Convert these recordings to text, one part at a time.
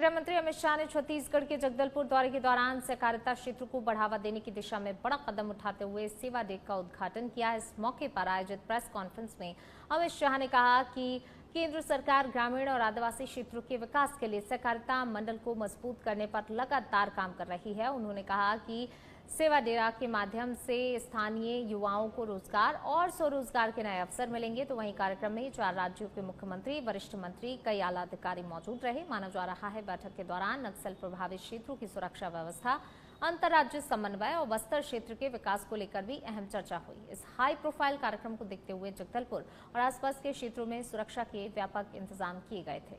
गृह मंत्री अमित शाह ने छत्तीसगढ़ के जगदलपुर दौरे के दौरान सहकारिता क्षेत्र को बढ़ावा देने की दिशा में बड़ा कदम उठाते हुए सेवा डे का उद्घाटन किया। इस मौके पर आयोजित प्रेस कॉन्फ्रेंस में अमित शाह ने कहा कि केंद्र सरकार ग्रामीण और आदिवासी क्षेत्रों के विकास के लिए सहकारिता मंडल को मजबूत करने पर लगातार काम कर रही है। उन्होंने कहा कि सेवा डेरा के माध्यम से स्थानीय युवाओं को रोजगार और स्वरोजगार के नए अवसर मिलेंगे। तो वहीं कार्यक्रम में 4 राज्यों के मुख्यमंत्री, वरिष्ठ मंत्री, कई आला अधिकारी मौजूद रहे। माना जा रहा है बैठक के दौरान नक्सल प्रभावित क्षेत्रों की सुरक्षा व्यवस्था, अंतर्राज्यीय समन्वय और बस्तर क्षेत्र के विकास को लेकर भी अहम चर्चा हुई। इस हाई प्रोफाइल कार्यक्रम को देखते हुए जगदलपुर और आसपास के क्षेत्रों में सुरक्षा के व्यापक इंतजाम किए गए थे।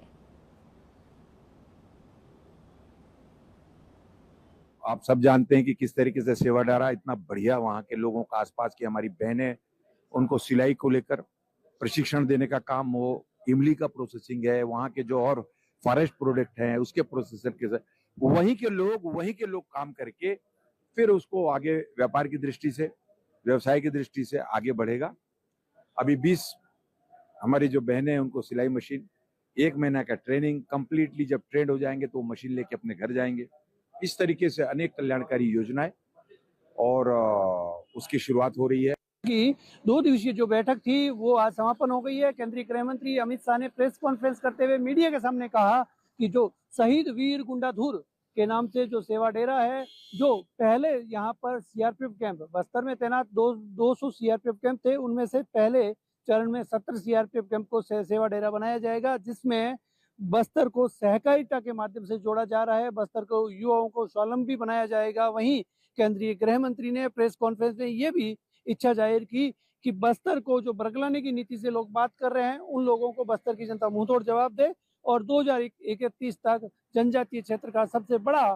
आप सब जानते हैं कि किस तरीके से सेवा डेरा इतना बढ़िया, वहाँ के लोगों का, आसपास की हमारी बहनें, उनको सिलाई को लेकर प्रशिक्षण देने का काम हो, इमली का प्रोसेसिंग है, वहाँ के जो और फॉरेस्ट प्रोडक्ट हैं उसके प्रोसेसर के साथ वहीं के लोग काम करके फिर उसको आगे व्यापार की दृष्टि से, व्यवसाय की दृष्टि से आगे बढ़ेगा। अभी 20 हमारी जो बहनें हैं उनको सिलाई मशीन, 1 महीना का ट्रेनिंग, कंप्लीटली जब ट्रेंड हो जाएंगे तो वो मशीन लेके अपने घर जाएंगे। इस तरीके से अनेक कल्याणकारी योजनाएं और उसकी शुरुआत हो रही है। कि 2 दिवसीय जो बैठक थी वो आज समापन हो गई है। केंद्रीय गृह मंत्री अमित शाह ने प्रेस कॉन्फ्रेंस करते हुए मीडिया के सामने कहा कि जो शहीद वीर गुंडाधुर के नाम से जो सेवा डेरा है, जो पहले यहाँ पर सीआरपीएफ कैंप बस्तर में तैनात 200 सीआरपीएफ कैंप थे, उनमें से पहले चरण में 70 सीआरपीएफ कैंप को सेवा डेरा बनाया जाएगा, जिसमें बस्तर को सहकारिता के माध्यम से जोड़ा जा रहा है। बस्तर को युवाओं को स्वावलंबी बनाया जाएगा। वहीं केंद्रीय गृह मंत्री ने प्रेस कॉन्फ्रेंस में ये भी इच्छा जाहिर की कि बस्तर को जो बरगलाने की नीति से लोग बात कर रहे हैं, उन लोगों को बस्तर की जनता मुंहतोड़ जवाब दे और 2031 तक जनजातीय क्षेत्र का सबसे बड़ा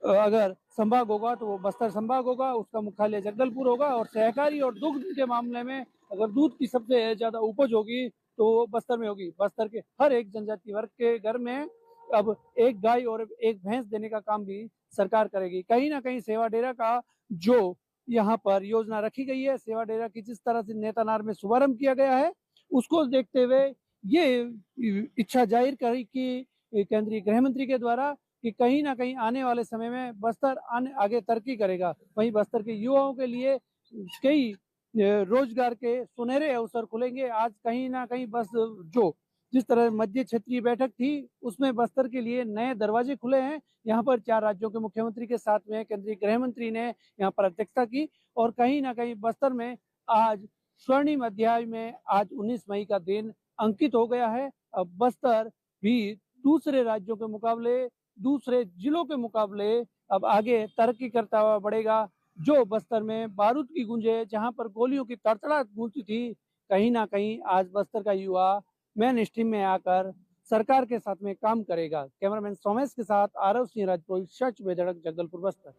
अगर संभाग होगा तो वो बस्तर संभाग होगा। उसका मुख्यालय जगदलपुर होगा और सहकारी और दुग्ध के मामले में अगर दूध की सबसे ज्यादा उपज होगी तो वो बस्तर में होगी। बस्तर के हर एक जनजाति वर्ग के घर में अब एक गाय और एक भैंस देने का काम भी सरकार करेगी। कहीं ना कहीं सेवा डेरा का जो यहाँ पर योजना रखी गई है, सेवा डेरा की जिस तरह से नेतानार में शुभारंभ किया गया है, उसको देखते हुए ये इच्छा जाहिर करी कि केंद्रीय गृह मंत्री के द्वारा कि कहीं ना कहीं आने वाले समय में बस्तर आगे तरक्की करेगा। वहीं बस्तर के युवाओं के लिए कई रोजगार के सुनहरे अवसर खुलेंगे। आज कहीं ना कहीं बस जो जिस तरह मध्य क्षेत्रीय बैठक थी उसमें बस्तर के लिए नए दरवाजे खुले हैं। यहाँ पर 4 राज्यों के मुख्यमंत्री के साथ में केंद्रीय गृह मंत्री ने यहाँ पर अध्यक्षता की और कहीं ना कहीं बस्तर में आज स्वर्णिम अध्याय में आज 19 मई का दिन अंकित हो गया है। अब बस्तर भी दूसरे राज्यों के मुकाबले, दूसरे जिलों के मुकाबले अब आगे तरक्की करता हुआ बढ़ेगा। जो बस्तर में बारूद की गूंजे, जहां पर गोलियों की तड़तड़ाहट गूंजती थी, कहीं ना कहीं आज बस्तर का युवा मेन स्ट्रीम में आकर सरकार के साथ में काम करेगा। कैमरामैन सोमेश के साथ आरव सिंह राजपुरोहित, सच बेधड़क, जगदलपुर, बस्तर।